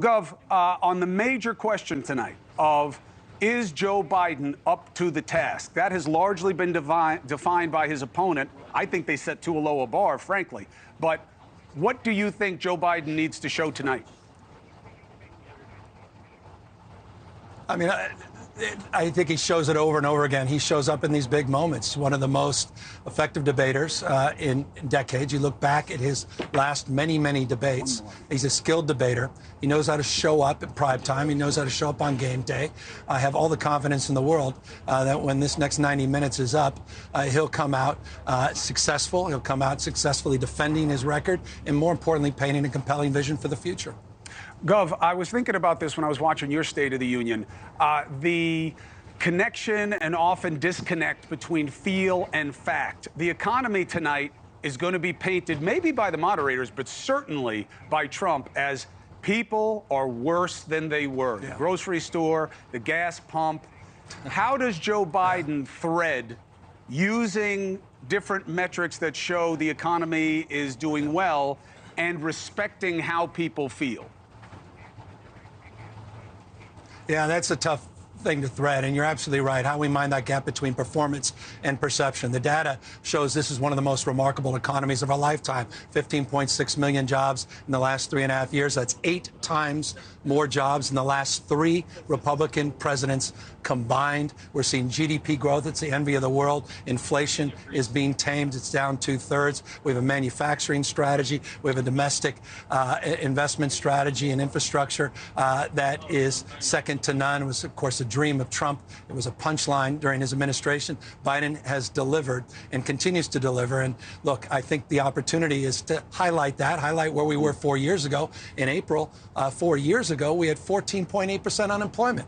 Gov, on the major question tonight of is Joe Biden up to the task? That has largely been defined by his opponent. I think they set too low a bar, frankly. But what do you think Joe Biden needs to show tonight? I mean, I think he shows it over and over again. He shows up in these big moments. One of the most effective debaters in decades. You look back at his last many debates. He's a skilled debater. He knows how to show up at prime time. He knows how to show up on game day. I have all the confidence in the world that when this next 90 minutes is up, he'll come out successful. He'll come out successfully defending his record and, more importantly, painting a compelling vision for the future. Gov, I was thinking about this when I was watching your State of the Union. The connection and often disconnect between feel and fact. The economy tonight is going to be painted, maybe by the moderators, but certainly by Trump, as people are worse than they were. The grocery store, the gas pump. How does Joe Biden thread using different metrics that show the economy is doing well and respecting how people feel? Yeah, that's a tough thing to thread, and you're absolutely right. How we mind that gap between performance and perception. The data shows this is one of the most remarkable economies of our lifetime. 15.6 million jobs in the last 3.5 years. That's 8 times more jobs in the last 3 Republican presidents combined. We're seeing GDP growth. It's the envy of the world. Inflation is being tamed. It's down 2/3. We have a manufacturing strategy. We have a domestic investment strategy and infrastructure that is second to none. It was, of course, a dream of Trump. It was a punchline during his administration. Biden has delivered and continues to deliver. And look, I think the opportunity is to highlight that, highlight where we were 4 years ago. In April, 4 years ago, we had 14.8% unemployment.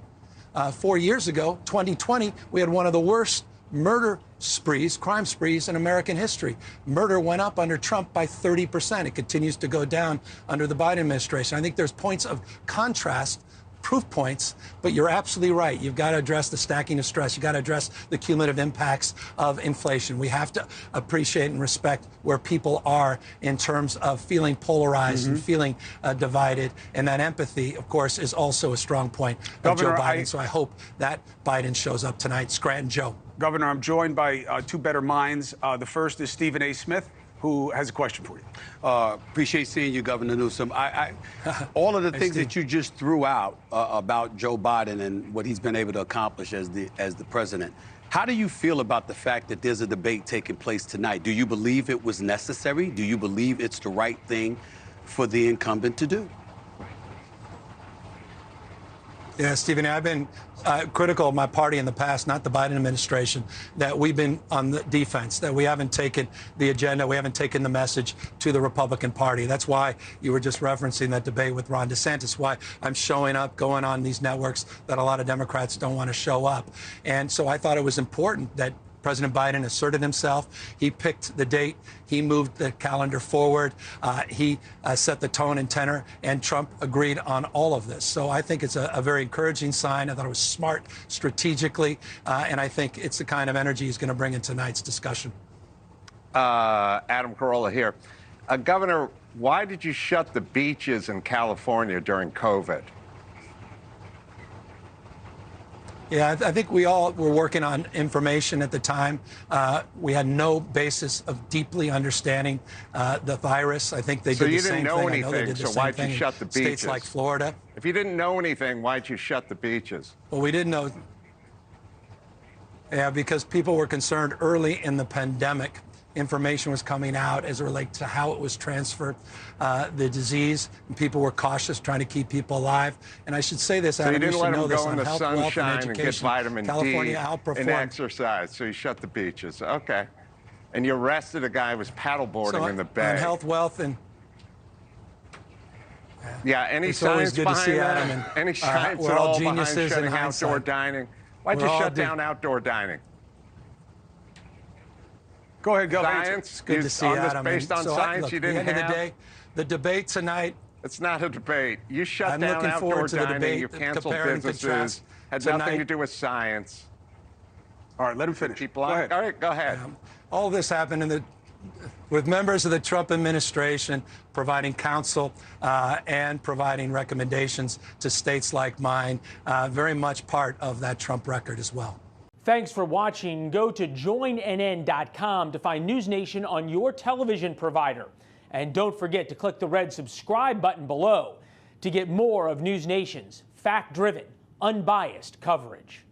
4 years ago, 2020, we had one of the worst murder sprees, crime sprees in American history. Murder went up under Trump by 30%. It continues to go down under the Biden administration. I think there's points of contrast, proof points, but you're absolutely right. You've got to address the stacking of stress. You've got to address the cumulative impacts of inflation. We have to appreciate and respect where people are in terms of feeling polarized and feeling divided. And that empathy, of course, is also a strong point of Governor, Joe Biden. So I hope that Biden shows up tonight. Scranton Joe. Governor, I'm joined by two better minds. The first is Stephen A. Smith, who has a question for you. Appreciate seeing you, Governor Newsom. All of the things that you just threw out about Joe Biden and what he's been able to accomplish as the president, how do you feel about the fact that there's a debate taking place tonight? Do you believe it was necessary? Do you believe it's the right thing for the incumbent to do? Yeah, Stephen, I've been critical of my party in the past, not the Biden administration, that we've been on the defense, that we haven't taken the agenda, we haven't taken the message to the Republican Party. That's why you were just referencing that debate with Ron DeSantis, why I'm showing up, going on these networks that a lot of Democrats don't want to show up. And so I thought it was important that President Biden asserted himself. He picked the date. He moved the calendar forward. He set the tone and tenor, and Trump agreed on all of this. So I think it's a very encouraging sign. I thought it was smart strategically, and I think it's the kind of energy he's going to bring in tonight's discussion. Adam Carolla here. Governor, why did you shut the beaches in California during COVID? Yeah, I think we all were working on information at the time. We had no basis of deeply understanding the virus. I think they did the same thing. So you didn't know anything, so why'd you shut the beaches? States like Florida. If you didn't know anything, why'd you shut the beaches? Well, we didn't know. Yeah, because people were concerned early in the pandemic. Information was coming out as it relates to how it was transferred, the disease, and people were cautious, trying to keep people alive. And I should say this, Adam, you should know this, go in the on health, wealth, and sunshine and get vitamin California D outperformed. and exercise, so you shut the beaches. Okay. And you arrested a guy who was paddleboarding in the bay. On health, wealth, and... Yeah, any it's science good behind to see that? Adam, and, any science we're at all all behind geniuses shutting in hindsight. outdoor dining? Why'd you shut down outdoor dining? Go ahead, Governor. Science? It's good to see Adam. Based on science, look, you didn't at the end have? of the day, the debate tonight. It's not a debate. You shut I'm down looking outdoor forward to the dining. debate, You canceled compare and businesses. contrast Had tonight. nothing to do with science. All right, let him finish. Keep lying. All right, go ahead. All this happened in the with members of the Trump administration providing counsel and providing recommendations to states like mine, very much part of that Trump record as well. Thanks for watching. Go to joinnn.com to find NewsNation on your television provider. And don't forget to click the red subscribe button below to get more of NewsNation's fact-driven, unbiased coverage.